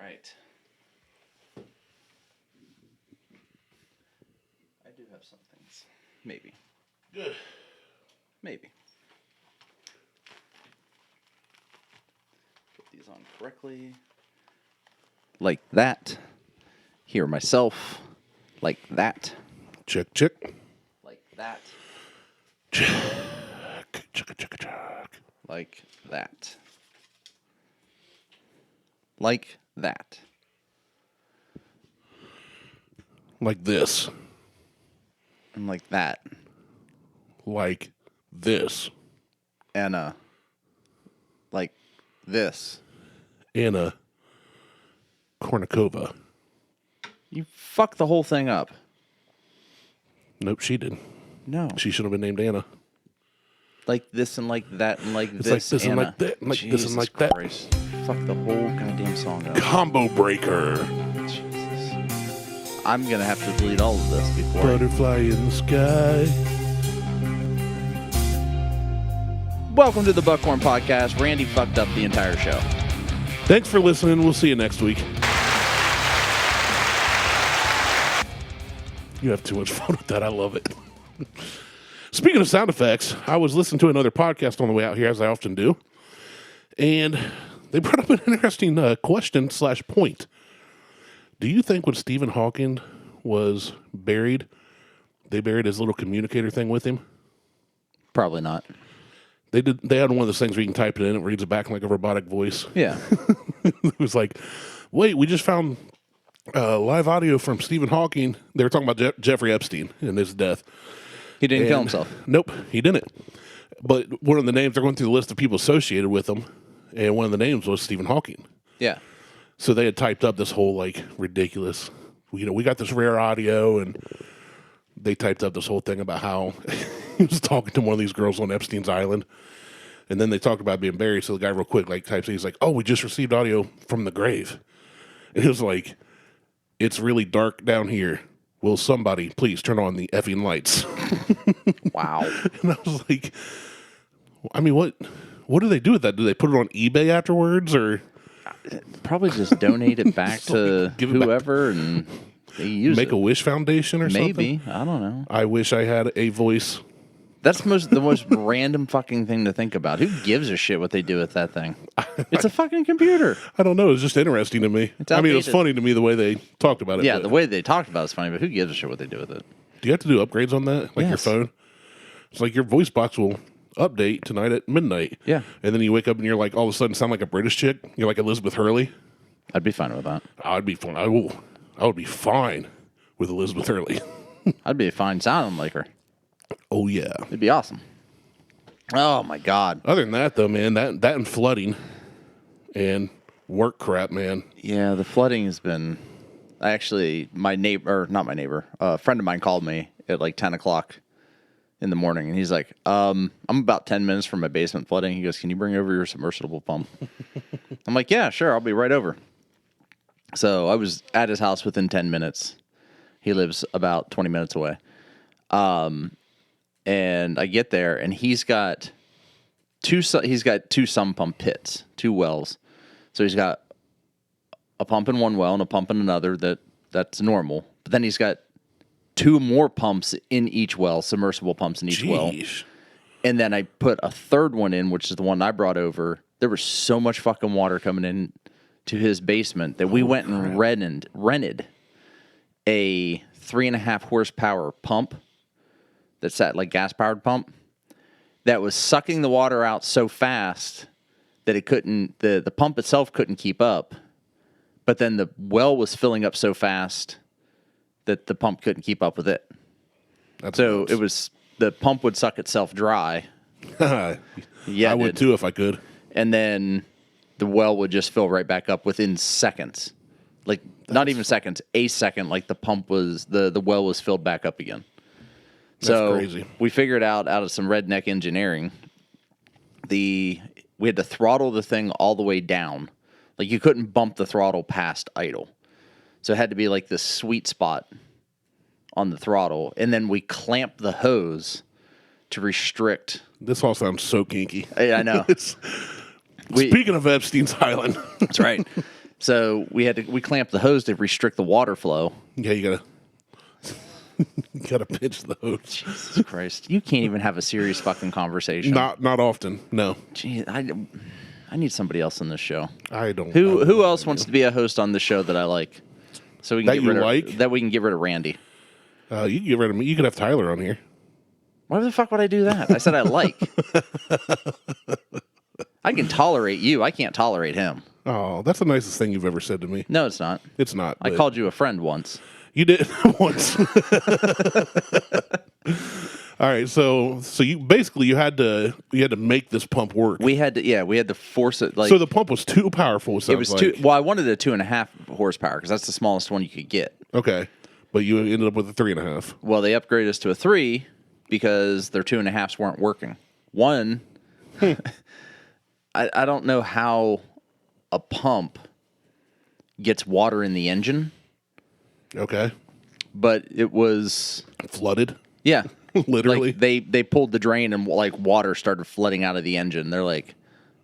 right. I do have some things. Maybe. Good. Maybe. Put these on correctly. Like that. Hear myself. Like that. Check, check. Like that. Check, check, check, check. Like that. Like that. Like this. And like that. Like this. Anna. Like this. Anna Kournikova. You fucked the whole thing up. Nope, she did. No. She should have been named Anna. Like this and like that and like It's this. like this Anna. and like that, and like Jesus this and like Christ. Fuck the whole goddamn song up. Combo breaker. Jesus. I'm gonna have to delete all of this before. Butterfly in the sky. Welcome to the Buckhorn Podcast. Randy fucked up the entire show. Thanks for listening. We'll see you next week. You have too much fun with that. I love it. Speaking of sound effects, I was listening to another podcast on the way out here, as I often do, and they brought up an interesting question/point. Do you think when Stephen Hawking was buried, they buried his little communicator thing with him? Probably not. They did. They had one of those things where you can type it in, it reads it back in like a robotic voice. Yeah. It was like, wait, we just found live audio from Stephen Hawking. They were talking about Jeffrey Epstein and his death. He didn't kill himself. Nope, he didn't. But one of the names, they're going through the list of people associated with him, and one of the names was Stephen Hawking. Yeah. So they had typed up this whole, like, ridiculous, we got this rare audio, and they typed up this whole thing about how he was talking to one of these girls on Epstein's Island, and then they talked about being buried, so the guy real quick, like, types, he's like, oh, we just received audio from the grave. And it was like, it's really dark down here. Will somebody please turn on the effing lights? Wow. And I was like, I mean, what do they do with that? Do they put it on eBay afterwards, or probably just donate it back to whoever and they use Make a Wish Foundation or something? Maybe. I don't know. I wish I had a voice. That's the most random fucking thing to think about. Who gives a shit what they do with that thing? It's a fucking computer. I don't know. It's just interesting to me. I mean, it was funny to me the way they talked about it. Yeah, the way they talked about it's funny, but who gives a shit what they do with it? Do you have to do upgrades on that? Like your phone? It's like your voice box will update tonight at midnight. Yeah. And then you wake up and you're like, all of a sudden sound like a British chick. You're like Elizabeth Hurley. I'd be fine with that. I'd be fine. I would be fine with Elizabeth Hurley. I'd be fine sounding like her. Oh, yeah. It'd be awesome. Oh, my God. Other than that, though, man, that and flooding and work crap, man. Yeah, the flooding has been... Actually, a friend of mine called me at like 10 o'clock in the morning, and he's like, I'm about 10 minutes from my basement flooding. He goes, can you bring over your submersible pump? I'm like, yeah, sure, I'll be right over. So I was at his house within 10 minutes. He lives about 20 minutes away. And I get there, and he's got two sump pump pits, 2 wells. So he's got a pump in one well and a pump in another that's normal. But then he's got 2 more pumps in each well, submersible pumps in each well. And then I put a third one in, which is the one I brought over. There was so much fucking water coming in to his basement that we went and rented a 3.5 horsepower pump that's that like gas powered pump that was sucking the water out so fast that it couldn't, the pump itself couldn't keep up. But then the well was filling up so fast that the pump couldn't keep up with it. So it was, the pump would suck itself dry. Yeah, I would too if I could. And then the well would just fill right back up within seconds. Like, not even seconds, a second, like the pump was, the well was filled back up again. That's crazy. We figured out of some redneck engineering, we had to throttle the thing all the way down. Like, you couldn't bump the throttle past idle. So it had to be like this sweet spot on the throttle. And then we clamped the hose to restrict. This all sounds so kinky. I know. Speaking of Epstein's Island. That's right. So we clamped the hose to restrict the water flow. Yeah, you gotta pinch the hose. Jesus Christ. You can't even have a serious fucking conversation. Not often. No, Gee, I need somebody else on this show. I don't. Who else wants to be a host on the show that I like? So we can that we can get rid of Randy. You can get rid of me. You could have Tyler on here. Why the fuck would I do that? I said I like. I can tolerate you. I can't tolerate him. Oh, that's the nicest thing you've ever said to me. No, it's not. It's not. I called you a friend once. You did once. All right, so you basically you had to make this pump work. We had to force it. Like, so the pump was too powerful. It was too. Well, I wanted a 2.5 horsepower because that's the smallest one you could get. Okay, but you ended up with a 3.5. Well, they upgraded us to a 3 because their 2.5s weren't working. One, I don't know how a pump gets water in the engine. Okay, but it was flooded. Yeah. Literally, like they pulled the drain and like water started flooding out of the engine. They're like,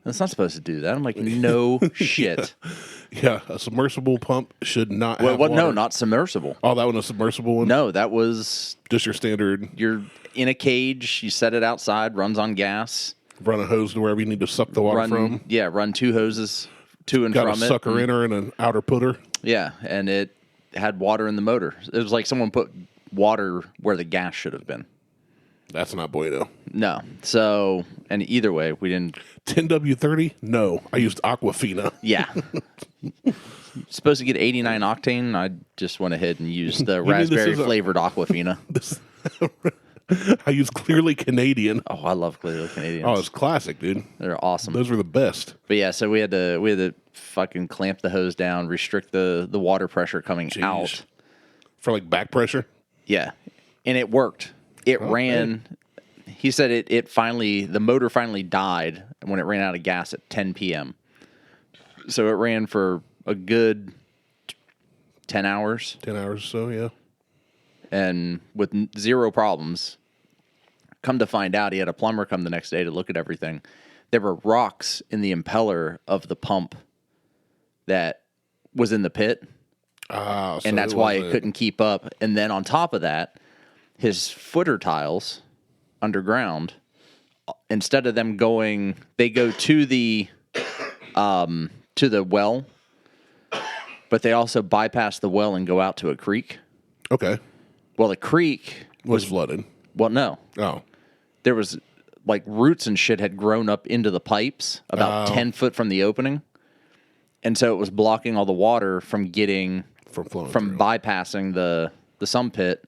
"That's not supposed to do that." I'm like, "No shit." Yeah, a submersible pump should not. Have water. No, not submersible. Oh, that was a submersible one. No, that was just your standard. You're in a cage. You set it outside. Runs on gas. Run a hose to wherever you need to suck the water from. Yeah, run 2 hoses to and from it. Got a sucker inner and an outer putter. Yeah, and it had water in the motor. It was like someone put water where the gas should have been. That's not bueno. No. So, and either way, we didn't. 10W30? No. I used Aquafina. Yeah. Supposed to get 89 octane. I just went ahead and used the raspberry flavored Aquafina. I use Clearly Canadian. Oh, I love Clearly Canadian. Oh, it's classic, dude. They're awesome. Those were the best. But yeah, so we had to fucking clamp the hose down, restrict the water pressure coming out. For like back pressure? Yeah. And it worked. It ran. He said the motor finally died when it ran out of gas at 10 p.m. So it ran for a good 10 hours. 10 hours or so, yeah. And with zero problems. Come to find out, he had a plumber come the next day to look at everything. There were rocks in the impeller of the pump that was in the pit. And that's why it couldn't keep up. And then on top of that, his footer tiles underground, instead of them going, they go to the well, but they also bypass the well and go out to a creek. Okay. Well, the creek was flooded. Well, no. Oh. There was like roots and shit had grown up into the pipes about 10 foot from the opening. And so it was blocking all the water from getting from bypassing the sump pit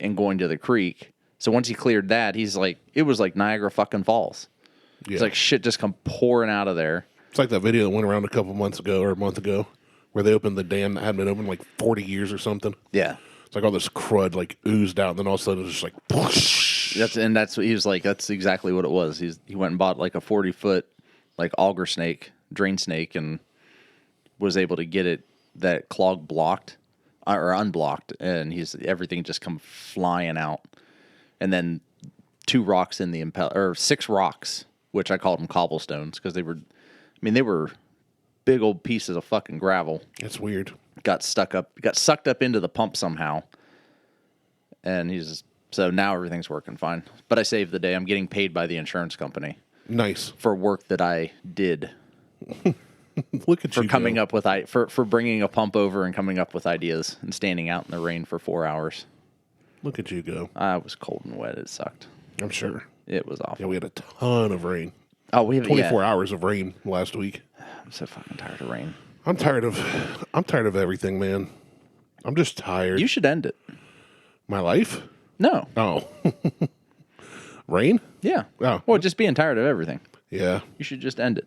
and going to the creek. So once he cleared that, he's like, it was like Niagara fucking Falls. Yeah. It's like shit just come pouring out of there. It's like that video that went around a couple months ago or a month ago where they opened the dam that hadn't been open like 40 years or something. Yeah. It's like all this crud like oozed out, and then all of a sudden it was just like whoosh. That's what he was like. That's exactly what it was. He went and bought like a 40-foot like auger snake, drain snake, and was able to get it that clog blocked or unblocked, and everything just come flying out. And then 2 rocks in the impeller, or 6 rocks, which I called them cobblestones because they were big old pieces of fucking gravel. It's weird. Got sucked up into the pump somehow. And so now everything's working fine. But I saved the day. I'm getting paid by the insurance company. Nice. For work that I did. Look at for you coming up with for bringing a pump over and coming up with ideas and standing out in the rain for 4 hours. Look at you go. I was cold and wet. It sucked. I'm sure. It was awful. Yeah, we had a ton of rain. Oh, we have 24 hours of rain last week. I'm so fucking tired of rain. I'm tired of everything, man. I'm just tired. You should end it. My life? No. Oh. Rain? Yeah. Oh. Well, just being tired of everything. Yeah. You should just end it.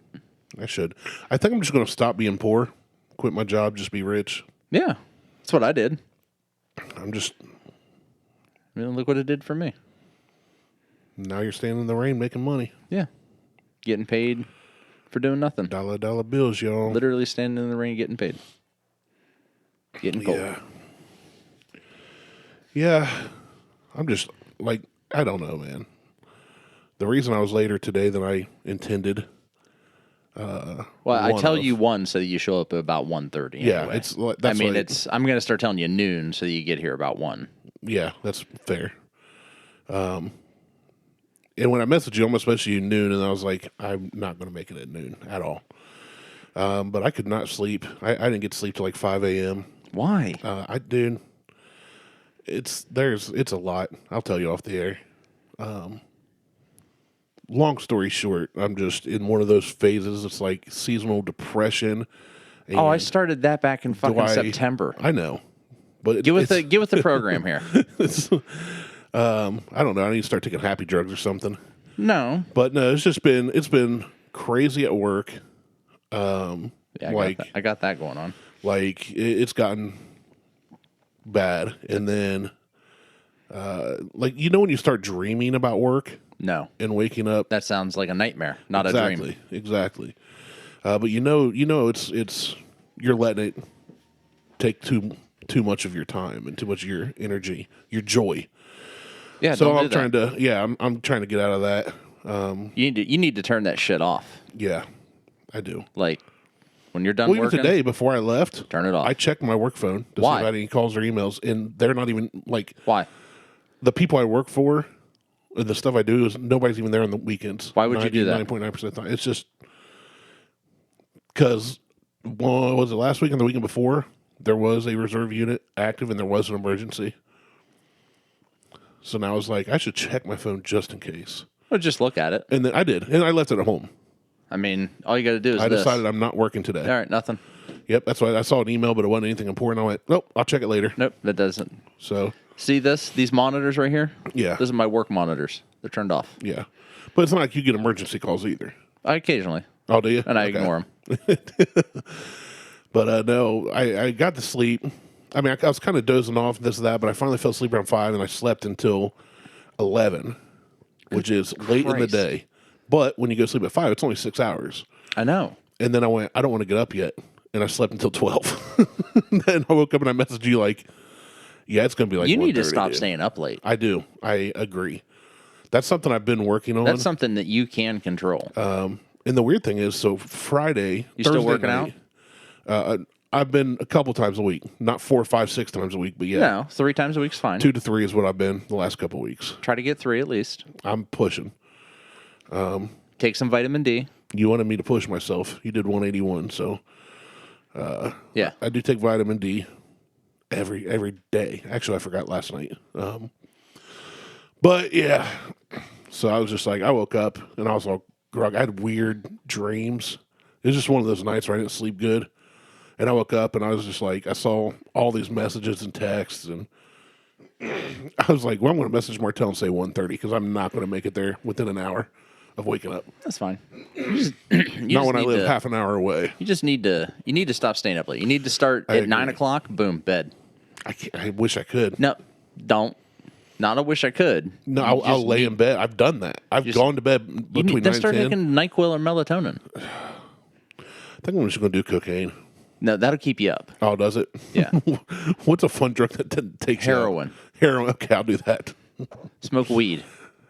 I should. I think I'm just going to stop being poor, quit my job, just be rich. Yeah. That's what I did. Look what it did for me. Now you're standing in the rain making money. Yeah. Getting paid for doing nothing. Dollar bills, y'all. Literally standing in the rain getting paid. Getting cold. Yeah. Yeah. I'm just, like, I don't know, man. The reason I was later today than I intended Well, I tell you 1 so that you show up at about 1:30. Yeah, anyway. that's. I mean, I'm going to start telling you noon so that you get here about 1. Yeah, that's fair. And when I messaged you, I almost messaged you noon, and I was like, I'm not going to make it at noon at all. But I could not sleep. I didn't get to sleep till like 5 a.m. Why? Dude, it's a lot. I'll tell you off the air. Long story short, I'm just in one of those phases. It's like seasonal depression. I started that back in fucking September. I know, but get with the program here. I don't know. I need to start taking happy drugs or something. No, but no, it's been crazy at work. I got that going on. Like it's gotten bad, and then like when you start dreaming about work. No. And waking up. That sounds like a nightmare, not a dream. Exactly. But it's you're letting it take too much of your time and too much of your energy, your joy. Yeah. So I'm trying to get out of that. You need to turn that shit off. Yeah, I do. Like when you're done working. Even today, before I left, turn it off. I checked my work phone to see if I had any calls or emails, and they're not even like. Why? The people I work for. The stuff I do is nobody's even there on the weekends. Why would you do that? 99.9% of the time. It's just because, was it last week and the weekend before? There was a reserve unit active and there was an emergency. So now I was like, I should check my phone just in case. Or just look at it. And then I did. And I left it at home. I mean, all you got to do is I decided I'm not working today. All right, nothing. Yep, that's why I saw an email, but it wasn't anything important. I went, nope, I'll check it later. Nope, that doesn't. So... See these monitors right here? Yeah. Those are my work monitors. They're turned off. Yeah. But it's not like you get emergency calls either. Occasionally. Oh, do you? And I ignore them. But no, I got to sleep. I mean, I was kind of dozing off, this and that, but I finally fell asleep around 5, and I slept until 11, which is late in the day. But when you go to sleep at 5, it's only 6 hours. I know. And then I went, I don't want to get up yet. And I slept until 12. Then I woke up and I messaged you like, yeah, it's going to be like you need to stop staying up late. I do. I agree. That's something I've been working on. That's something that you can control. And the weird thing is, so Friday, you Thursday still working night, out? I've been a couple times a week, not 4, 5, 6 times a week, but yeah. No, 3 times a week's fine. 2 to 3 is what I've been the last couple of weeks. Try to get 3 at least. I'm pushing. Take some vitamin D. You wanted me to push myself. You did 181, so yeah, I do take vitamin D. Every day. Actually, I forgot last night. But yeah, so I was just like, I woke up and I was all groggy. I had weird dreams. It was just one of those nights where I didn't sleep good. And I woke up and I was just like, I saw all these messages and texts, and I was like, well, I'm going to message Martell and say 1:30 because I'm not going to make it there within an hour of waking up. That's fine. Not when I live half an hour away. You need to stop staying up late. You need to start at 9 o'clock. Boom, bed. I wish I could. No, don't. Not a wish I could. No, I'll lay in bed. I've done that. I've gone to bed between 9 and 10. Start taking NyQuil or melatonin. I think I'm just going to do cocaine. No, that'll keep you up. Oh, does it? Yeah. What's a fun drug that takes heroin? Heroin. Okay, I'll do that. Smoke weed.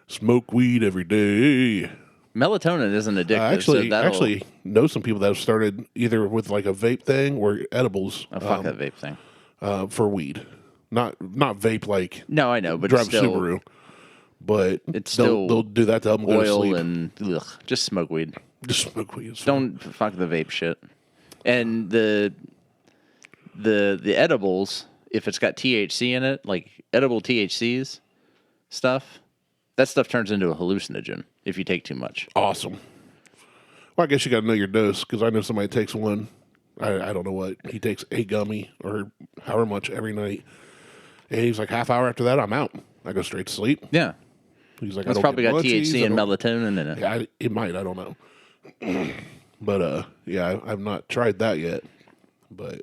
Smoke weed every day. Melatonin isn't addictive. I actually know some people that have started either with like a vape thing or edibles. Oh, fuck that vape thing. For weed. Not vape like. No, I know, but drive still, Subaru. But it's still they'll do that to help them go to sleep. And just smoke weed. Just smoke weed. Don't fuck the vape shit. And the edibles, if it's got THC in it, like edible THCs stuff, that stuff turns into a hallucinogen if you take too much. Awesome. Well, I guess you got to know your dose, because I know somebody takes one. I don't know what. He takes a gummy or however much every night. And he's like, half hour after that, I'm out. I go straight to sleep. Yeah. He's like, it's probably got THC and melatonin in it. Yeah, it might. I don't know. But, yeah, I've not tried that yet. But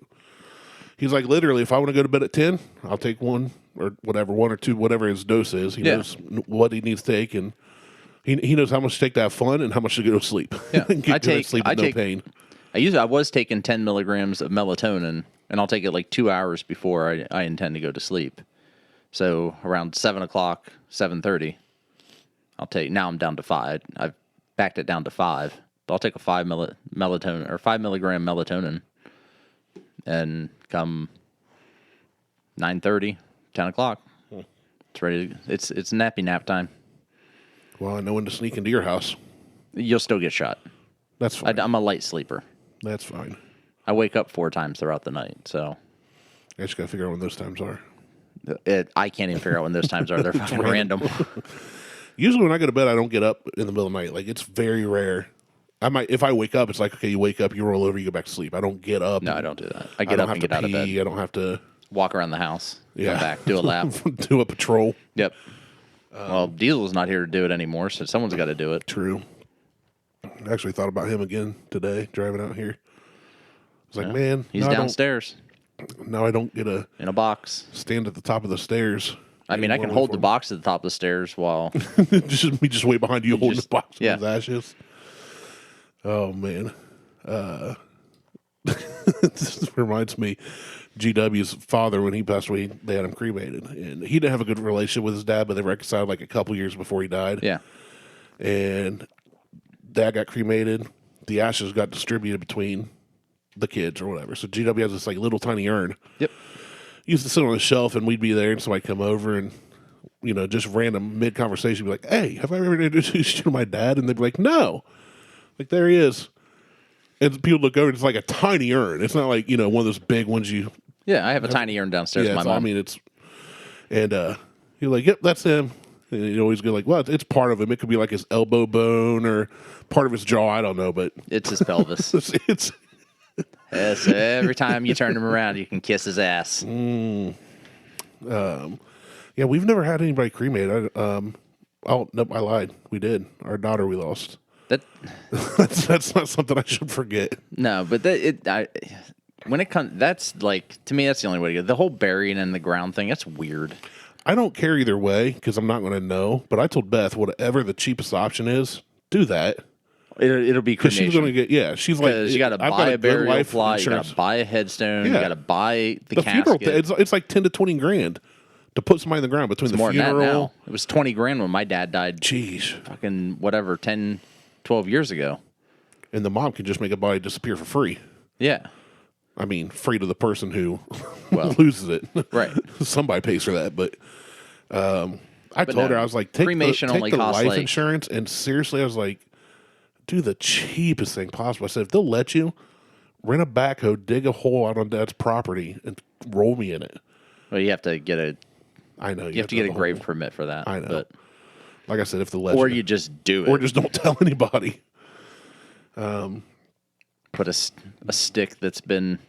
he's like, literally, if I want to go to bed at 10, I'll take one or whatever, 1 or 2, whatever his dose is. He knows what he needs to take, and he knows how much to take to have fun and how much to go to sleep. Yeah. I take no pain. I was taking 10 milligrams of melatonin, and I'll take it like 2 hours before I intend to go to sleep. So around 7 o'clock, 7:30, I'll take. Now I'm down to 5. I've backed it down to 5. I'll take a 5 milligram melatonin, and come 9:30, 10 o'clock, it's ready. It's nappy nap time. Well, I know when to sneak into your house. You'll still get shot. That's fine. I'm a light sleeper. That's fine. I wake up 4 times throughout the night, so I just got to figure out when those times are. I can't even figure out when those times are. They're fucking random. Usually when I go to bed, I don't get up in the middle of the night. Like, it's very rare. If I wake up, it's like, okay, you wake up, you roll over, you go back to sleep. I don't get up. No, I don't do that. I get up and get out of bed. I don't have to walk around the house. Yeah. Come back, do a lap. do a patrol. Yep. Well, Diesel's not here to do it anymore, so someone's got to do it. True. I actually thought about him again today, driving out here. I was like, man. He's downstairs. Now I don't get in a box. Stand at the top of the stairs. I mean, I can hold the box at the top of the stairs while... just wait behind you holding the box with his ashes. Oh, man. This reminds me, GW's father, when he passed away, they had him cremated. And he didn't have a good relationship with his dad, but they reconciled like a couple years before he died. Yeah. And dad got cremated. The ashes got distributed between the kids or whatever. So GW has this like little tiny urn. Yep. He used to sit on the shelf, and we'd be there, and somebody come over and, just random mid-conversation, be like, hey, have I ever introduced you to my dad? And they'd be like, no. Like, there he is. And people look over, and it's like a tiny urn. It's not like, one of those big ones you... Yeah, I have a tiny urn downstairs with my mom. I mean, it's... And you're like, yep, that's him. And you always go like, well, it's part of him. It could be like his elbow bone or part of his jaw. I don't know, but... It's his pelvis. it's Yeah, so every time you turn him around, you can kiss his ass. Yeah, we've never had anybody cremated. Oh, no, I lied. We did. Our daughter we lost. That's not something I should forget. No, but when it comes, that's like, to me, that's the only way to go. The whole burying in the ground thing, that's weird. I don't care either way because I'm not going to know. But I told Beth, whatever the cheapest option is, do that. It'll be cremation. She's going to get, she's like, you got to buy a burial plot, you got to buy a headstone, you got to buy the casket. Funeral, it's like 10 to 20 grand to put somebody in the ground between the more funeral. Than that now. It was 20 grand when my dad died. Jeez. Fucking whatever, 10, 12 years ago. And the mom can just make a body disappear for free. Yeah. I mean, free to the person who loses it. Right. Somebody pays for that, but I told her, I was like, take the life insurance, and seriously, I was like, do the cheapest thing possible. I said, if they'll let you, rent a backhoe, dig a hole out on Dad's property, and roll me in it. Well, you have to get a... I know. You have to get a grave permit for that. I know. But, like I said, if they'll let you. Or you just do it. Or just don't tell anybody. Put a stick that's been...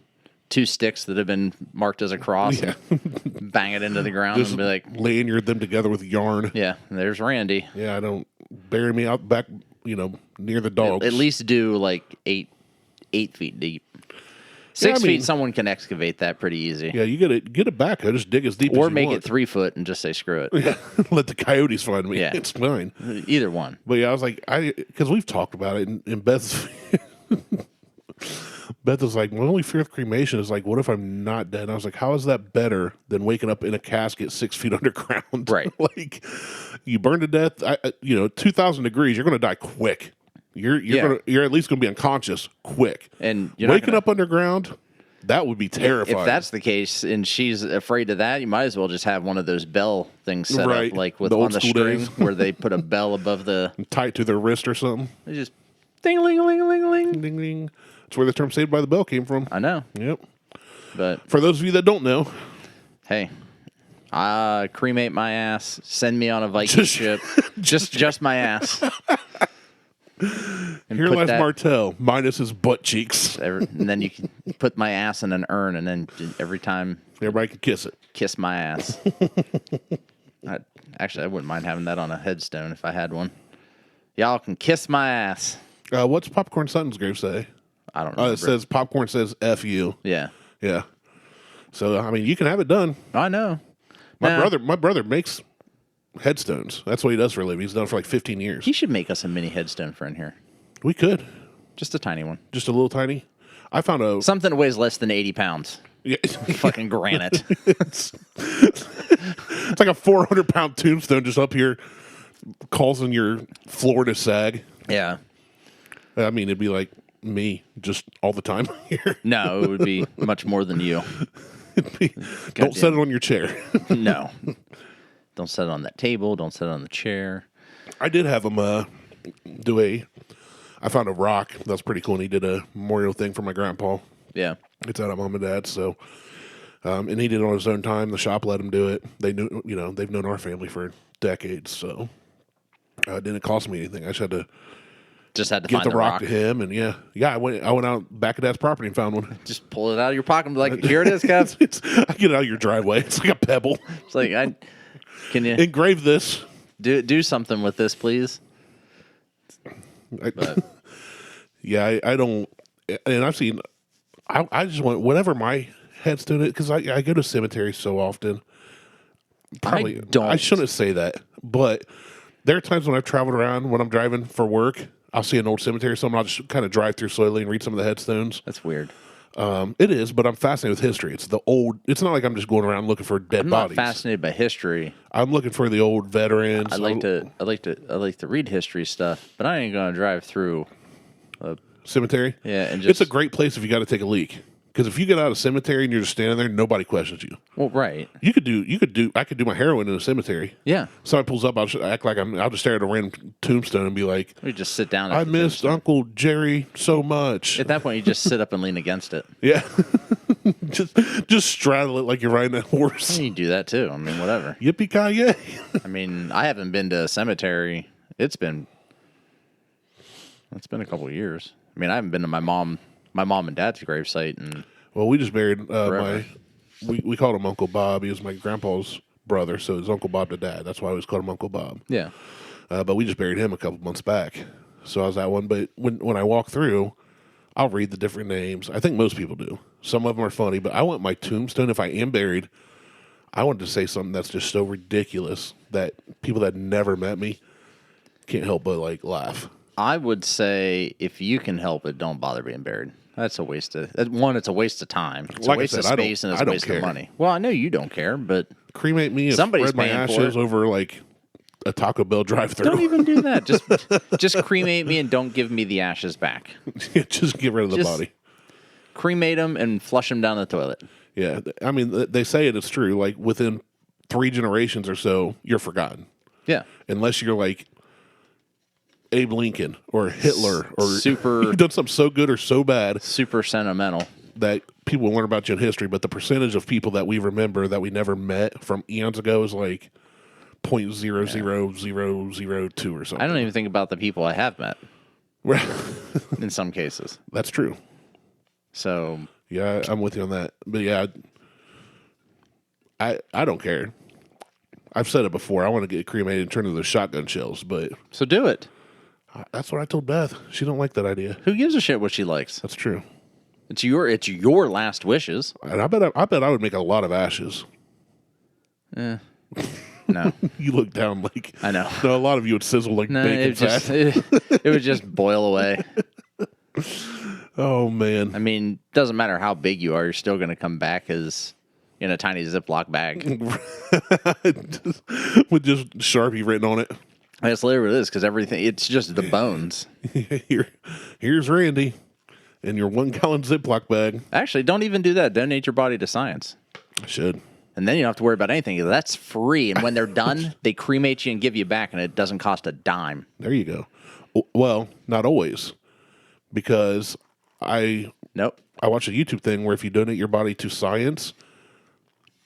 2 sticks that have been marked as a cross. Yeah. And bang it into the ground just and be like... lanyard them together with yarn. Yeah, and there's Randy. Yeah, I don't... Bury me out back, near the dogs. At least do like 8 feet deep. 6 feet, someone can excavate that pretty easy. Yeah, you get a backhoe, just dig as deep as you want. Or make it 3 foot and just say screw it. Yeah, let the coyotes find me. Yeah. It's fine. Either one. But yeah, I was like, because we've talked about it, and Beth was like, my only fear of cremation is like, what if I'm not dead? And I was like, how is that better than waking up in a casket 6 feet underground? Right. Like, you burn to death, 2,000 degrees, you're going to die quick. You're at least going to be unconscious quick. And waking up underground, that would be terrifying. If that's the case, and she's afraid of that, you might as well just have one of those bell things set up, like on the string, where they put a bell above the tight to their wrist or something. They just ding ling ling ling ling ding ding. That's where the term "Saved by the Bell" came from. I know. Yep. But for those of you that don't know, hey, cremate my ass. Send me on a Viking ship. just my ass. Here lies Martell, minus his butt cheeks. And then you can put my ass in an urn, and then every time everybody can kiss it. Kiss my ass. Actually, I wouldn't mind having that on a headstone if I had one. Y'all can kiss my ass. What's Popcorn Sutton's grave say? I don't know. It says Popcorn says F you. Yeah. Yeah. So I mean, you can have it done. I know. My brother makes headstones. That's what he does for a living. He's done it for like 15 years. He should make us a mini headstone for in here. We could. Just a tiny one. Just a little tiny. I found something that weighs less than 80 pounds. Yeah. Fucking granite. It's like a 400-pound tombstone just up here causing your floor to sag. Yeah. I mean, it'd be like me just all the time here. No, it would be much more than you. Don't set it on your chair. No. Don't set it on that table. Don't set it on the chair. I did have him I found a rock that was pretty cool, and he did a memorial thing for my grandpa. Yeah. It's out at Mom and Dad, so and he did it on his own time. The shop let him do it. They knew, they've known our family for decades, so it didn't cost me anything. I just had to find get the rock to him, and yeah. I went out back of Dad's property and found one. Just pull it out of your pocket and be like, here it is, Kev. I get it out of your driveway. It's like a pebble. It's like, can you engrave this? Do something with this, please. Yeah, I don't, and I've seen. I just want whatever my head's doing it because I go to cemeteries so often. Probably I shouldn't say that, but there are times when I've traveled around when I'm driving for work. I'll see an old cemetery, so I'll just kind of drive through slowly and read some of the headstones. That's weird. It is, but I'm fascinated with history. It's the old. It's not like I'm just going around looking for dead bodies. I'm not fascinated by history. I'm looking for the old veterans. I like to read history stuff, but I ain't gonna drive through a cemetery. Yeah, and it's a great place if you got to take a leak. Because if you get out of a cemetery and you're just standing there, nobody questions you. Well, right. I could do my heroin in a cemetery. Yeah. Somebody pulls up, I'll just stare at a random tombstone and be like, we just sit down. I missed Uncle Jerry so much. At that point, you just sit up and lean against it. Yeah. just straddle it like you're riding a horse. You do that too. I mean, whatever. Yippee-ki-yay. I mean, I haven't been to a cemetery. It's been a couple of years. I mean, I haven't been to my mom and dad's gravesite, and we just buried we called him Uncle Bob. He was my grandpa's brother, so it's Uncle Bob to Dad. That's why I always called him Uncle Bob. Yeah. But we just buried him a couple months back, so I was at one. But when I walk through, I'll read the different names. I think most people do. Some of them are funny, but I want my tombstone, if I am buried, I want to say something that's just so ridiculous that people that never met me can't help but laugh. I would say if you can help it, don't bother being buried. That's a waste of it's a waste of time. It's a waste of space and it's a waste of money. Well, I know you don't care, but cremate me and spread my ashes over a Taco Bell drive-thru. Don't even do that. Just cremate me and don't give me the ashes back. Just get rid of the body. Cremate them and flush them down the toilet. Yeah, I mean they say it's true. Like within 3 generations or so, you're forgotten. Yeah, unless you're like Abe Lincoln or Hitler or you've done something so good or so bad, super sentimental that people will learn about you in history. But the percentage of people that we remember that we never met from eons ago is like 0.00002 or something. I don't even think about the people I have met. In some cases, that's true. So yeah, I'm with you on that. But yeah, I don't care. I've said it before. I want to get cremated and turn into those shotgun shells, but so do it. That's what I told Beth. She don't like that idea. Who gives a shit what she likes? That's true. It's your last wishes. And I bet I would make a lot of ashes. No. You look down like I know. No, a lot of you would sizzle like bacon fat. It would just boil away. Oh man. I mean, doesn't matter how big you are, you're still going to come back as in a tiny Ziploc bag with just Sharpie written on it. That's literally what it is, because everything, it's just the bones. Here's Randy in your 1 gallon Ziploc bag. Actually, don't even do that. Donate your body to science. I should. And then you don't have to worry about anything. That's free. And when they're done, they cremate you and give you back, and it doesn't cost a dime. There you go. Well, not always. Because I watch a YouTube thing where if you donate your body to science,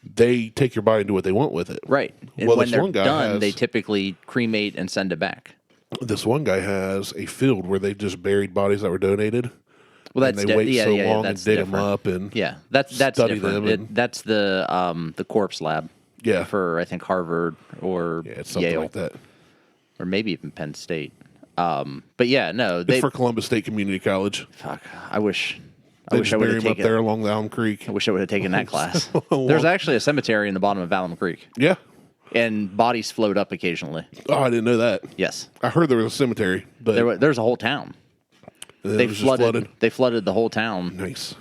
they take your body and do what they want with it. Right. And when they're done, they typically cremate and send it back. This one guy has a field where they've just buried bodies that were donated. Well, that's and they wait so long and dig them up and that's study different. them. That's the corpse lab. Yeah. For I think Harvard or it's something Yale, like that, or maybe even Penn State. But yeah, no, it's for Columbus State Community College. Fuck, I wish I would have taken up there along the Alum Creek. I wish I would have taken that class. There's actually a cemetery in the bottom of Alum Creek. Yeah. And bodies float up occasionally. Oh, I didn't know that. Yes. I heard there was a cemetery, but there's a whole town. They flooded. They flooded the whole town. Nice.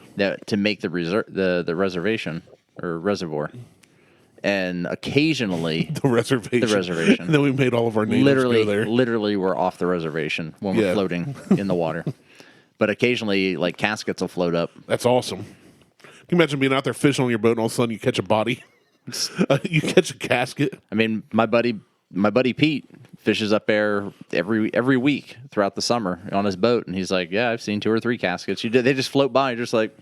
To make the reservation or reservoir, and occasionally The reservation. And then we made all of our neighbors go there. Literally, we're off the reservation when we're floating in the water. But occasionally, like, caskets will float up. That's awesome. Can you imagine being out there fishing on your boat and all of a sudden you catch a body? You catch a casket? I mean, my buddy Pete fishes up there every week throughout the summer on his boat, and he's like, "Yeah, I've seen 2 or 3 caskets. They just float by, just like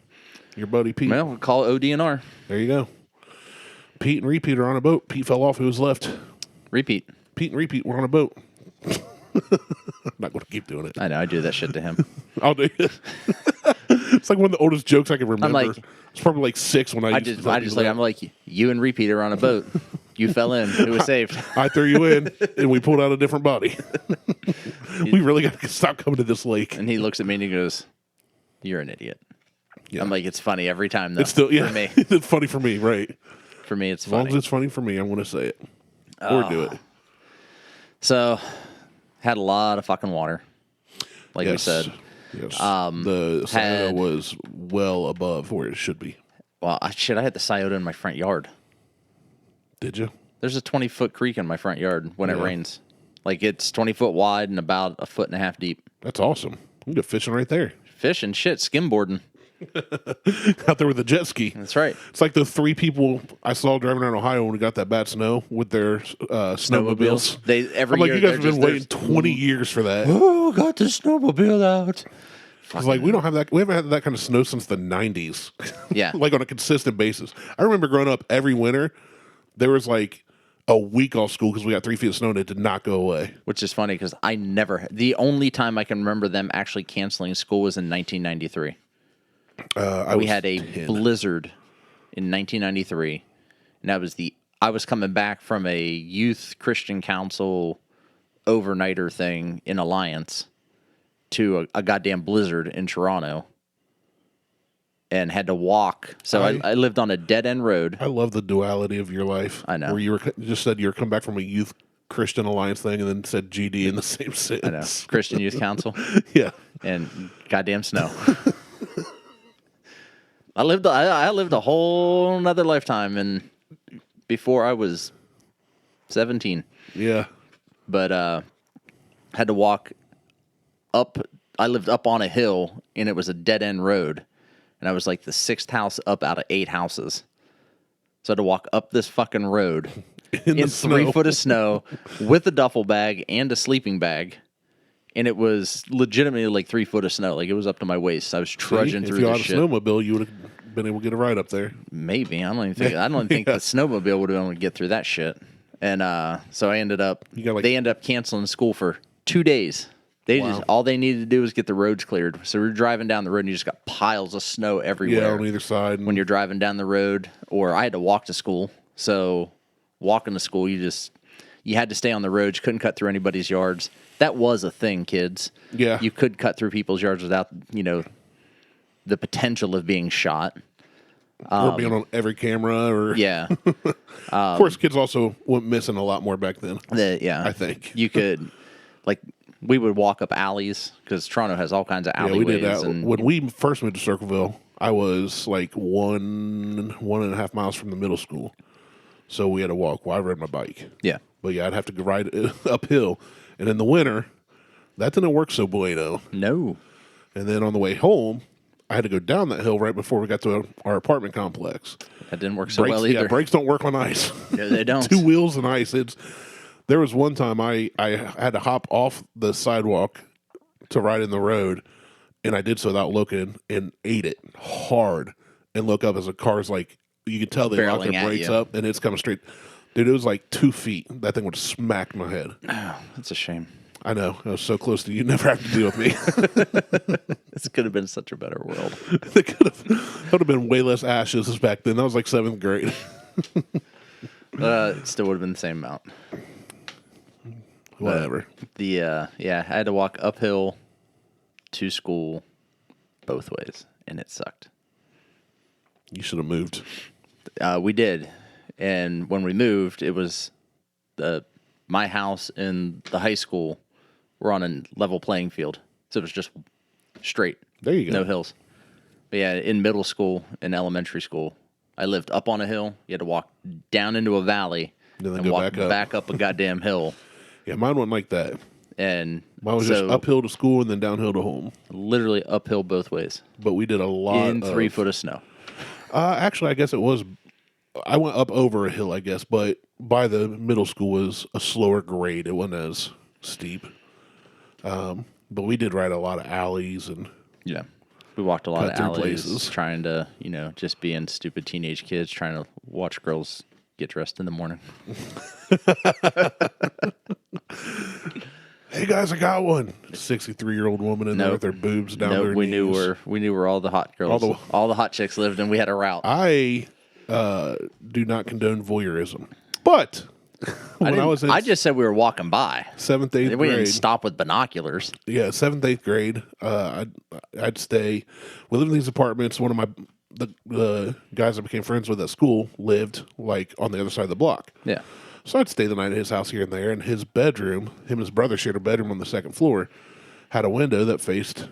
your buddy Pete." Well, we'll call it ODNR. There you go. Pete and Repeat are on a boat. Pete fell off. Who was left? Repeat. Pete and Repeat were on a boat. I'm not going to keep doing it. I know. I do that shit to him. I'll do it. It's like one of the oldest jokes I can remember. I'm like, it's probably like 6 when I'm like, you and Repeat are on a boat. You fell in. It was saved. I threw you in, and we pulled out a different body. We really got to stop coming to this lake. And he looks at me and he goes, "You're an idiot." Yeah. I'm like, it's funny every time, though. It's still, for me. It's funny for me, right? For me, it's as funny. As long as it's funny for me, I'm going to say it. Or do it. So, had a lot of fucking water. Like we said. Yes. The Scioto was well above where it should be. Well, I had the Scioto in my front yard. Did you? There's a 20-foot creek in my front yard when it rains. Like, it's 20 foot wide and about 1.5 feet deep. That's awesome. You can go fishing right there. Fishing, shit, skimboarding. Out there with a jet ski. That's right. It's like the 3 people I saw driving around Ohio when we got that bad snow with their snowmobiles. I'm like, you guys have been waiting 20 years for that. Oh, got the snowmobile out. It's like, we haven't had that kind of snow since the 90s. Yeah. Like, on a consistent basis. I remember growing up every winter, there was like a week off school because we got 3 feet of snow and it did not go away. Which is funny because the only time I can remember them actually canceling school was in 1993. We had a blizzard in 1993, and I was coming back from a youth Christian council overnighter thing in Alliance to a goddamn blizzard in Toronto, and had to walk. So I lived on a dead end road. I love the duality of your life. I know. Where you just said you were coming back from a youth Christian Alliance thing, and then said GD in the same sentence. I know. Christian Youth Council. Yeah. And goddamn snow. I lived a whole nother lifetime and before I was 17. Yeah. But had to walk up. I lived up on a hill and it was a dead end road. And I was like the 6th house up out of 8 houses. So I had to walk up this fucking road in 3 foot of snow with a duffel bag and a sleeping bag. And it was legitimately like 3 foot of snow. Like, it was up to my waist. I was trudging through this shit. If you had a snowmobile, you would have been able to get a ride up there. Maybe. I don't even think the snowmobile would have been able to get through that shit. And so they ended up canceling school for 2 days. All they needed to do was get the roads cleared. So we were driving down the road and you just got piles of snow everywhere. Yeah, on either side. When you're driving down the road, or I had to walk to school. So walking to school, you had to stay on the roads. You couldn't cut through anybody's yards. That was a thing, kids. Yeah. You could cut through people's yards without, the potential of being shot. Or being on every camera. Yeah. Of course, kids also went missing a lot more back then. I think. You could, we would walk up alleys, because Toronto has all kinds of alleyways. Yeah, we did that. When we first moved to Circleville, I was like 1.5 miles from the middle school. So we had to walk. Well, I rode my bike. Yeah. But yeah, I'd have to ride uphill. And in the winter, that didn't work so bueno. No. And then on the way home, I had to go down that hill right before we got to our apartment complex. That didn't work so well either. Yeah, brakes don't work on ice. Yeah, they don't. 2 wheels and ice. There was one time I had to hop off the sidewalk to ride in the road, and I did so without looking, and ate it hard, and look up as a car's like, you can tell they locked their brakes up, and it's coming straight. Dude, it was like 2 feet. That thing would have smacked my head. Oh, that's a shame. I know. I was so close to you. Never have to deal with me. This could have been such a better world. It would have been way less ashes back then. That was like 7th grade. It still would have been the same amount. Whatever. I had to walk uphill to school both ways, and it sucked. You should have moved. We did. And when we moved, it was my house and the high school were on a level playing field. So it was just straight. There you go. No hills. But yeah, in middle school and elementary school, I lived up on a hill. You had to walk down into a valley Then and go walk back up a goddamn hill. Yeah, mine wasn't like that. And Mine was just uphill to school and then downhill to home. Literally uphill both ways. But we did a lot in 3 foot of snow. Actually, I guess it was. I went up over a hill, I guess, but by the middle school was a slower grade. It wasn't as steep. But we did ride a lot of alleys and Yeah. We walked a lot of through alleys places. trying to, just being stupid teenage kids trying to watch girls get dressed in the morning. Hey guys, I got one. 63-year-old woman in there with her boobs down their we knees. knew where all the hot girls, all the hot chicks lived, and we had a route. I do not condone voyeurism, but when I was in I just said we were walking by. 7th, 8th We grade, didn't stop with binoculars. yeah, 7th, 8th grade, I'd stay. We lived in these apartments. One of the guys I became friends with at school lived like on the other side of the block. Yeah. So I'd stay the night at his house here and there, and his bedroom, him and his brother shared a bedroom on the second floor, had a window that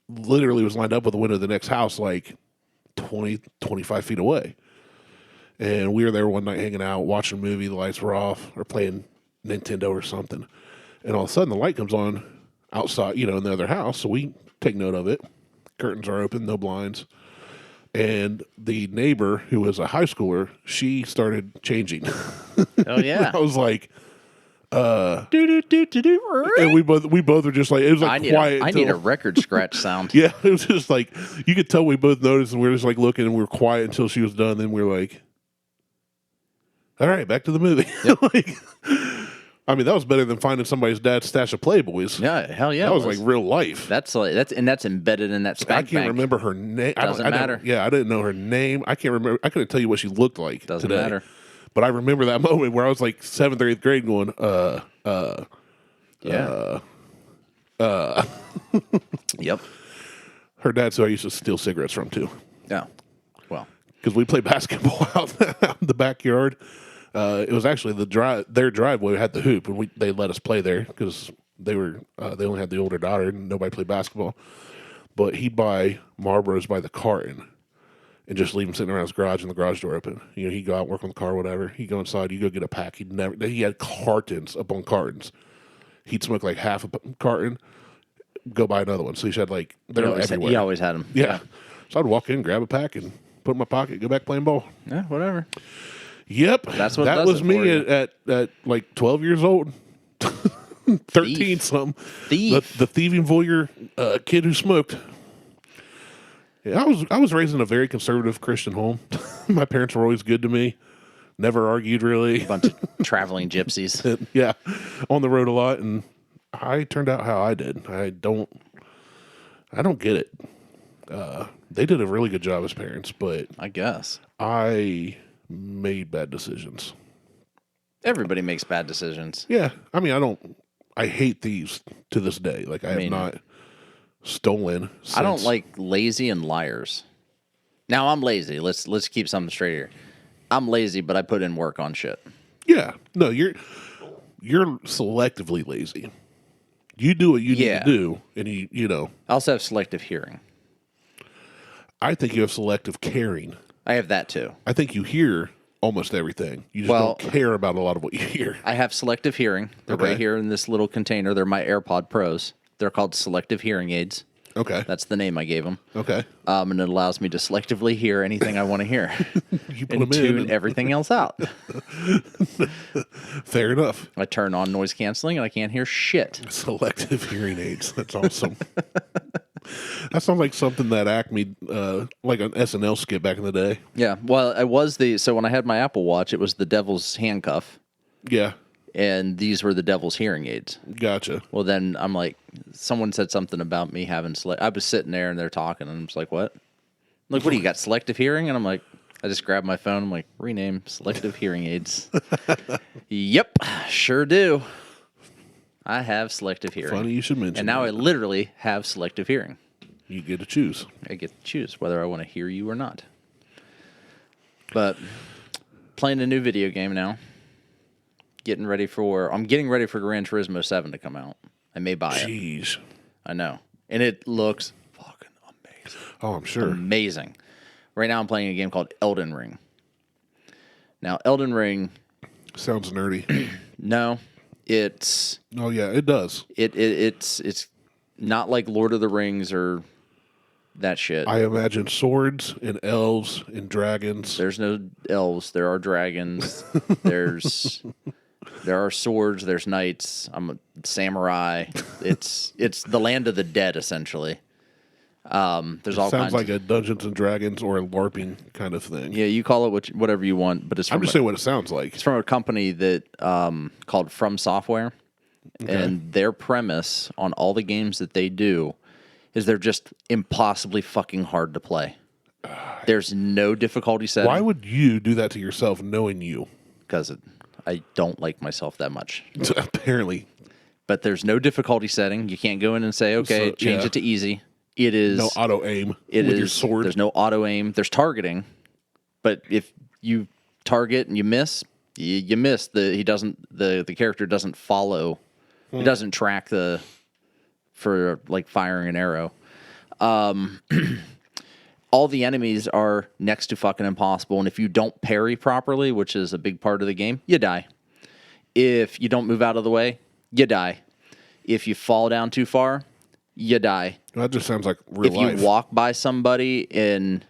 literally was lined up with the window of the next house, like 20, 25 feet away. And we were there one night hanging out, watching a movie, the lights were off, or playing Nintendo or something. And all of a sudden the light comes on outside, in the other house, so we take note of it. Curtains are open, no blinds. And the neighbor, who was a high schooler, she started changing. Oh yeah. I was like, and and we both were just like, it was like quiet. I need a record scratch sound. Yeah, it was just like, you could tell we both noticed, and we were just like looking, and we were quiet until she was done. Then we were like, all right, back to the movie. Yep. I mean, that was better than finding somebody's dad's stash of Playboys. Yeah, hell yeah. That was like real life. That's embedded in that spank I can't bank. remember her name. Doesn't matter. Yeah, I didn't know her name. I can't remember. I couldn't tell you what she looked like. Doesn't today. matter. But I remember that moment where I was like 7th or 8th grade going, Yep. Her dad's who I used to steal cigarettes from too. Yeah. Well. Because we played basketball out in the backyard. It was actually their driveway had the hoop, and they let us play there because they only had the older daughter and nobody played basketball. But he'd buy Marlboros by the carton and just leave them sitting around his garage and the garage door open. He'd go out, work on the car, whatever. He'd go inside, you go get a pack. He had cartons upon cartons. He'd smoke like half a carton, go buy another one. So he had they're everywhere. He always had them. Yeah. So I'd walk in, grab a pack, and put it in my pocket, go back playing ball. Yeah, whatever. Yep. That was me at like 12 years old. 13 something. Thief. The thieving voyeur kid who smoked. Yeah, I was raised in a very conservative Christian home. My parents were always good to me. Never argued really. Bunch of traveling gypsies. Yeah. On the road a lot, and I turned out how I did. I don't get it. They did a really good job as parents, but I guess I made bad decisions. Everybody makes bad decisions. Yeah. I mean, I hate thieves to this day. Like, I have not stolen since. I don't like lazy and liars. Now, I'm lazy. Let's keep something straight here. I'm lazy, but I put in work on shit. Yeah. No, you're selectively lazy. You do what you need to do, and I also have selective hearing. I think you have selective caring. I have that too. I think you hear almost everything. You just don't care about a lot of what you hear. I have selective hearing. They're right here in this little container. They're my AirPod Pros. They're called selective hearing aids. Okay. That's the name I gave them. Okay. And it allows me to selectively hear anything I want to hear You put and them tune in. everything else out. Fair enough. I turn on noise canceling and I can't hear shit. Selective hearing aids. That's awesome. That sounds like something that Acme, like an SNL skit back in the day. Yeah. Well, it was so when I had my Apple Watch, it was the devil's handcuff. Yeah. And these were the devil's hearing aids. Gotcha. Well, then I'm like, someone said something about me having I was sitting there and they're talking, and I'm just like, what? Like, what do you got, selective hearing? And I'm like, I just grabbed my phone. I'm like, rename selective hearing aids. Yep, sure do. I have selective hearing. Funny you should mention And now that. I literally have selective hearing. You get to choose. I get to choose whether I want to hear you or not. But playing a new video game now. I'm getting ready for Gran Turismo 7 to come out. I may buy it. I know. And it looks fucking amazing. Oh, I'm sure. Amazing. Right now I'm playing a game called Elden Ring. Now, Elden Ring... Sounds nerdy. No, it's... Oh, yeah, it does. It's not like Lord of the Rings or that shit. I imagine swords and elves and dragons. There's no elves. There are dragons. There are swords. There's knights. I'm a samurai. It's the land of the dead, essentially. There's all sounds kinds. like a Dungeons and Dragons or a LARPing kind of thing. Yeah, you call it whatever you want, but it's from I'm just saying what it sounds like. it's from a company that called From Software, and their premise on all the games that they do is they're just impossibly fucking hard to play. There's no difficulty setting. Why would you do that to yourself knowing you? Because I don't like myself that much. Apparently. But there's no difficulty setting. You can't go in and say, okay, change it to easy. It is no auto aim with your sword. There's no auto aim. There's targeting, but if you target and you miss, you miss. The character doesn't follow. It doesn't track for like firing an arrow. All the enemies are next to fucking impossible, and if you don't parry properly, which is a big part of the game, you die. If you don't move out of the way, you die. If you fall down too far, you die. That just sounds like real life. If you walk by somebody and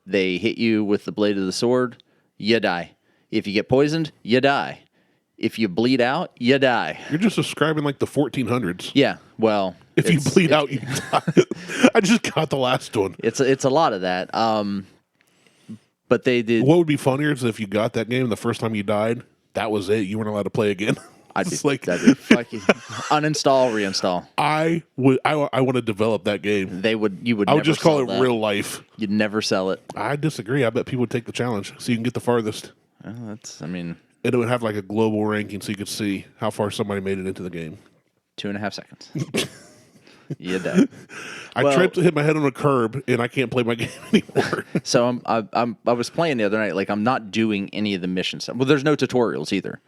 they hit you with the blade of the sword, you die. If you get poisoned, you die. If you bleed out, you die. You're just describing like the 1400s. Yeah, well... If you bleed out, you die. I just got the last one. It's a lot of that. But they did... What would be funnier is if you got that game the first time you died, that was it. You weren't allowed to play again. That'd be fucking uninstall, reinstall. I want to develop that game. You would. I would just call it that. real life. You'd never sell it. I disagree. I bet people would take the challenge so you can get the farthest. Well, And it would have like a global ranking so you could see how far somebody made it into the game. 2.5 seconds. You're dead. I tripped, hit my head on a curb, and I can't play my game anymore. So I was playing the other night. Like I'm not doing any of the mission stuff. Well, there's no tutorials either.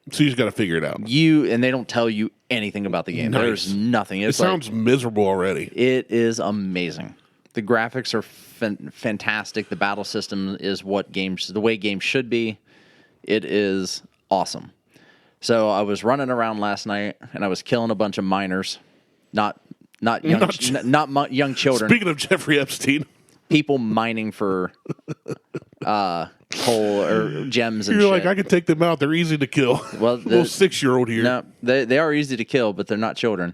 So you just got to figure it out. And they don't tell you anything about the game. Nice. There's nothing. It sounds miserable already. It is amazing. The graphics are fantastic. The battle system is the way games should be. It is awesome. So I was running around last night and I was killing a bunch of miners, not young children. Speaking of Jeffrey Epstein, people mining for coal or gems and You're shit. like, I can take them out. They're easy to kill. Well, little 6-year-old here. No, they are easy to kill, but they're not children.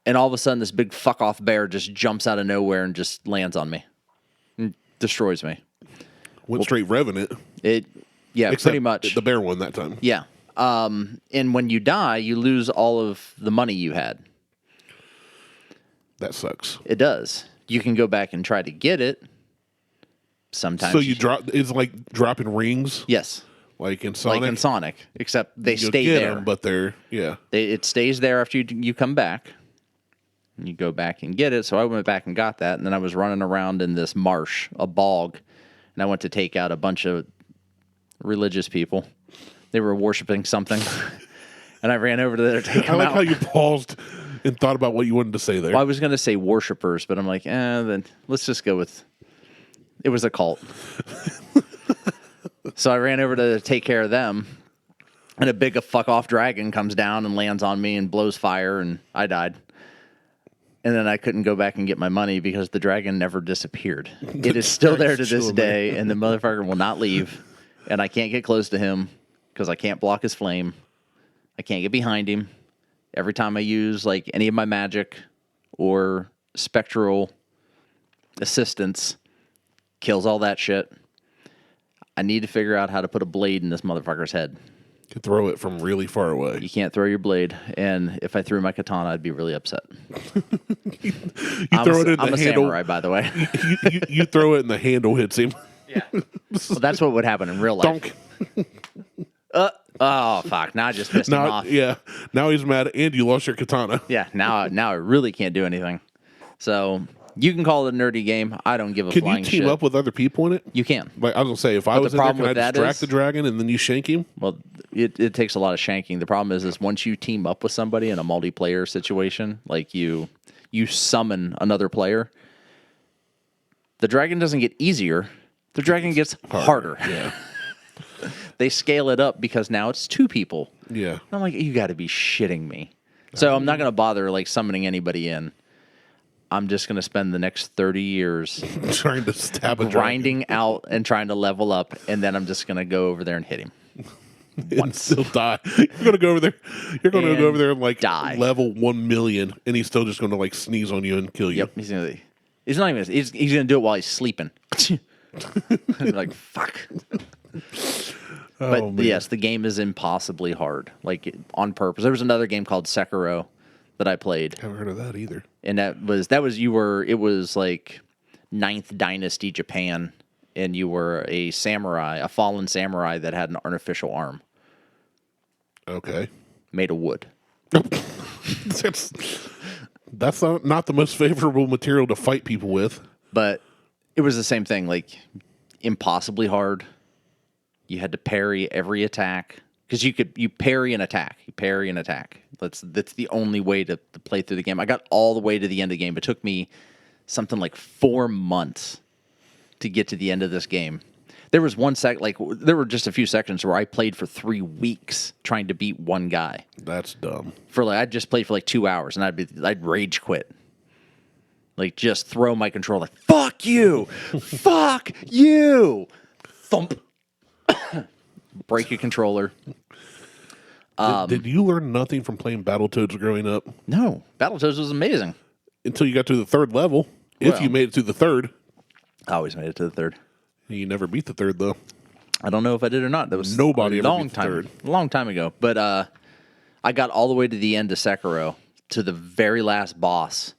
And all of a sudden, this big fuck off bear just jumps out of nowhere and just lands on me, and destroys me. Went straight Revenant. Except pretty much the bear won that time. Yeah. And when you die, you lose all of the money you had. That sucks. It does. You can go back and try to get it. Sometimes. So you drop. It's like dropping rings. Yes. Like in Sonic. Except they You'll stay get there. them, but It stays there after you come back. And you go back and get it. So I went back and got that, and then I was running around in this marsh, a bog, and I went to take out a bunch of religious people. They were worshiping something, and I ran over to there to take them out. I like how you paused and thought about what you wanted to say there. Well, I was going to say worshipers, but I'm like, then let's just go with. It was a cult. So I ran over to take care of them, and a big fuck off dragon comes down and lands on me and blows fire, and I died. And then I couldn't go back and get my money because the dragon never disappeared. It is still there to this day, and the motherfucker will not leave. And I can't get close to him because I can't block his flame. I can't get behind him. Every time I use like any of my magic or spectral assistance, kills all that shit. I need to figure out how to put a blade in this motherfucker's head. You can throw it from really far away. You can't throw your blade, and if I threw my katana, I'd be really upset. you throw it in the handle. I'm a samurai, by the way. you throw it and the handle hits him. Yeah. Well, that's what would happen in real life. Oh, fuck. Now I just pissed him off. Yeah. Now he's mad, and you lost your katana. Yeah. Now I really can't do anything. So you can call it a nerdy game. I don't give a flying shit. Can you team up with other people in it? You can. Like I was going to say, if I was in there, can I distract the dragon and then you shank him? Well, it takes a lot of shanking. The problem is once you team up with somebody in a multiplayer situation, like you summon another player, The dragon doesn't get easier. The dragon gets harder. Yeah. They scale it up because now it's 2 people. Yeah. And I'm like, you got to be shitting me. So I'm not going to bother like summoning anybody in. I'm just going to spend the next 30 years Trying to stab a grinding out and trying to level up, and then I'm just going to go over there and hit him. and still die. You're gonna go over there. You're gonna go over there and like die. level 1 million, and he's still just gonna like sneeze on you and kill you. Yep, he's not even. He's gonna do it while he's sleeping. Like fuck. But yes, the game is impossibly hard, like on purpose. There was another game called Sekiro that I played. Haven't heard of that either. And it was like 9th Dynasty Japan, and you were a samurai, a fallen samurai that had an artificial arm. Okay. Made of wood. That's not the most favorable material to fight people with. But it was the same thing, like impossibly hard. You had to parry every attack because you parry and attack. You parry and attack. That's the only way to play through the game. I got all the way to the end of the game. It took me something like 4 months to get to the end of this game. There was there were just a few sections where I played for 3 weeks trying to beat one guy. That's dumb. I'd just played for like 2 hours and I'd rage quit. Like just throw my controller like, fuck you! Fuck you! Thump. Break your controller. Did you learn nothing from playing Battletoads growing up? No. Battletoads was amazing. Until you got to the 3rd level. If you made it to the 3rd. I always made it to the 3rd. You never beat the 3rd, though. I don't know if I did or not. That was Nobody a ever long beat the time, 3rd. a long time ago. But I got all the way to the end of Sekiro, to the very last boss,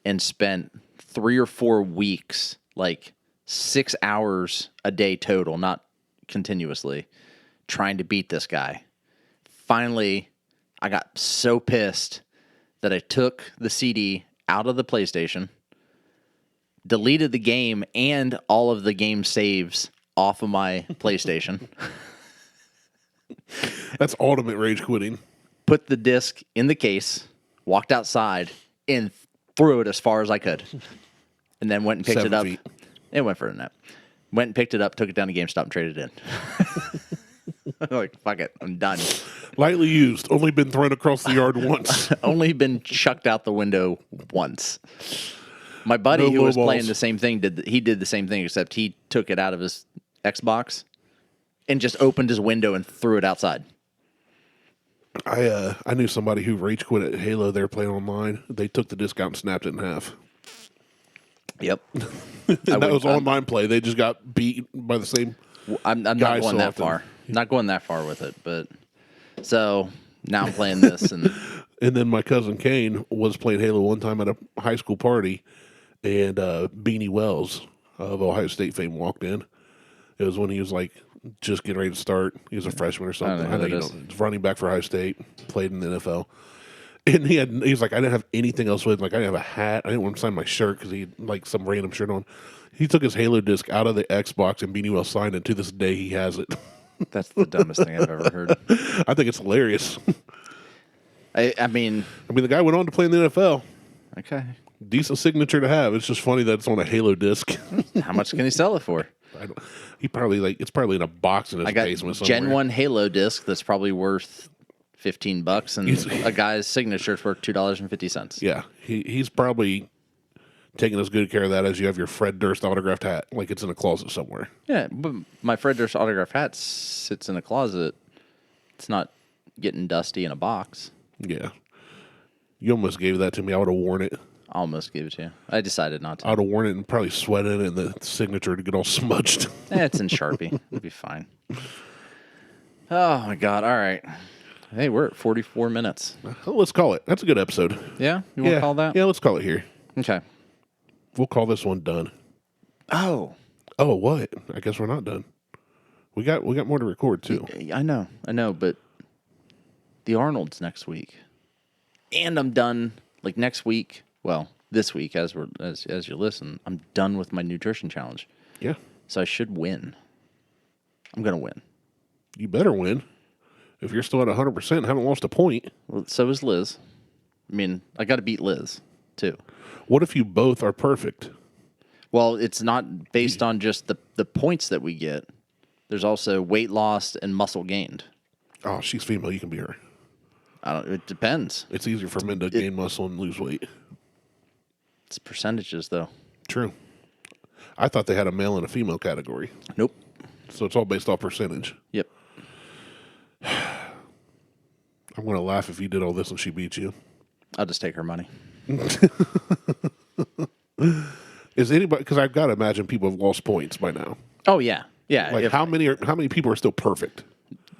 and spent 3 or 4 weeks, like 6 hours a day total, not continuously, trying to beat this guy. Finally, I got so pissed that I took the CD out of the PlayStation, deleted the game and all of the game saves off of my PlayStation. That's ultimate rage quitting. Put the disc in the case, walked outside, and threw it as far as I could. And then went and picked 7 it up. feet. It went for a nap. Went and picked it up, took it down to GameStop, and traded it in. Like, fuck it, I'm done. Lightly used. Only been thrown across the yard once. Only been chucked out the window once. My buddy No who was low playing balls. the same thing did the same thing, except he took it out of his Xbox and just opened his window and threw it outside. I knew somebody who rage quit at Halo. They were playing online. They took the disc out and snapped it in half. Yep. That was online play. They just got beat by the same. I'm not guy going so that often. far. Not going that far with it, but so now I'm playing this and And then my cousin Kane was playing Halo one time at a high school party, and Beanie Wells of Ohio State fame walked in. It was when he was like just getting ready to start. He was a freshman or something. know who that is. He's running back for Ohio State, played in the NFL. And he was like, I didn't have anything else with him. Like, I didn't have a hat. I didn't want him to sign my shirt because he had like some random shirt on. He took his Halo disc out of the Xbox and Beanie Wells signed it. To this day, he has it. that's the dumbest thing I've ever heard. I think it's hilarious. I mean, the guy went on to play in the NFL. okay. Decent signature to have. It's just funny that it's on a Halo disc. How much can he sell it for? He probably it's probably in a box in his I got basement somewhere. Gen 1 Halo disc that's probably worth $15, and a guy's signature is worth $2.50. Yeah, he's probably taking as good care of that as you have your Fred Durst autographed hat, like it's in a closet somewhere. Yeah, but my Fred Durst autograph hat sits in a closet. It's not getting dusty in a box. Yeah, you almost gave that to me. I would have worn it. I almost gave it to you. I decided not to. I would have worn it and probably sweated it, and the signature to get all smudged. It's in Sharpie. It'll be fine. Oh my God! All right. Hey, we're at 44 minutes. Well, let's call it. That's a good episode. Yeah, you want to call that? Yeah, let's call it here. Okay. We'll call this one done. Oh, Oh, what? I guess we're not done. We got more to record too. I know, but the Arnold's next week, and I'm done. Like next week. Well, this week, as you listen, I'm done with my nutrition challenge. Yeah, So I should win. I'm gonna win. you better win. If you're still at 100%, haven't lost a point. Well, so is Liz. I mean, I got to beat Liz too. What if you both are perfect? Well, it's not based on just the points that we get. There's also weight lost and muscle gained. Oh, she's female. You can be her. It depends. It's easier for men to gain muscle and lose weight. It's percentages, though. True. I thought they had a male and a female category. Nope. So it's all based off percentage. Yep. I'm going to laugh if you did all this and she beat you. I'll just take her money. Is anybody? Because I've got to imagine people have lost points by now. Oh yeah, yeah. Like how many people are still perfect?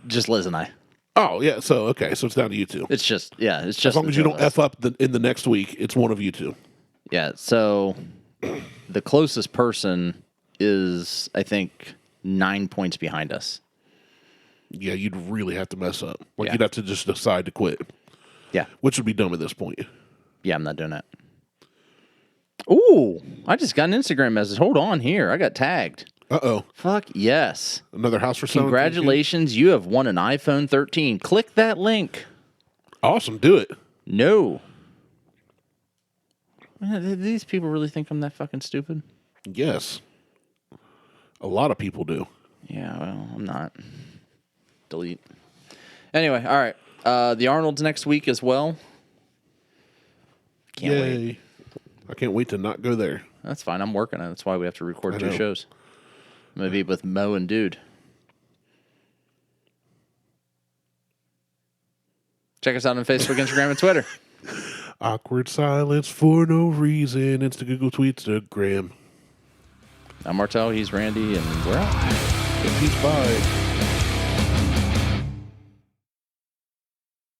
Just Liz and I. Oh yeah. So okay. So it's down to you two. It's just as long as you don't f up in the next week, it's one of you two. Yeah. So the closest person is, I think, 9 points behind us. Yeah, you'd really have to mess up. Like Yeah. you'd have to just decide to quit. Yeah. Which would be dumb at this point. Yeah, I'm not doing that. Ooh, I just got an Instagram message. Hold on here. I got tagged. Uh-oh. Fuck yes. Another house for sale. Congratulations, you have won an iPhone 13. Click that link. Awesome. Do it. No. Do these people really think I'm that fucking stupid? Yes. A lot of people do. Yeah, well, I'm not. Delete. Anyway, all right. The Arnold's next week as well. Can't wait. I can't wait to not go there. That's fine. I'm working on it. That's why we have to record 2 shows. I'm going to be with Mo and Dude. Check us out on Facebook, Instagram, and Twitter. Awkward silence for no reason. Insta, Google, Tweetstagram. I'm Martel. He's Randy, and we're out. Peace, bye.